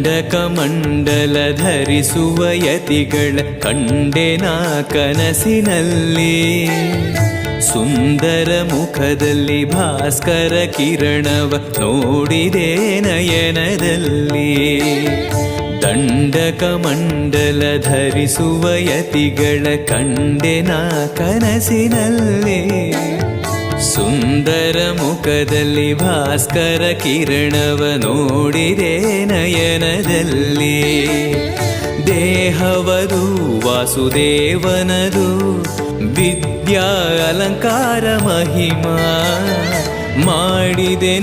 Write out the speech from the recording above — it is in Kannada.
ದಂಡಕಮಂಡಲ ಧರಿಸುವ ಯತಿಗಳ ಕಂಡೆನ ಕನಸಿನಲ್ಲಿ. ಸುಂದರ ಮುಖದಲ್ಲಿ ಭಾಸ್ಕರ ಕಿರಣವ ನೋಡಿದೆ ನಯನದಲ್ಲಿ. ದಂಡಕಮಂಡಲ ಧರಿಸುವ ಯತಿಗಳ ಕಂಡೆನ ಕನಸಿನಲ್ಲಿ. ಸುಂದರ ಮುಖದಲ್ಲಿ ಭಾಸ್ಕರ ಕಿರಣವ ನೋಡಿದೆ ನಯನದಲ್ಲಿ. ದೇಹವದು ವಾಸುದೇವನದು ವಿದ್ಯಾ ಅಲಂಕಾರ ಮಹಿಮಾ ಮಾಡಿದೆ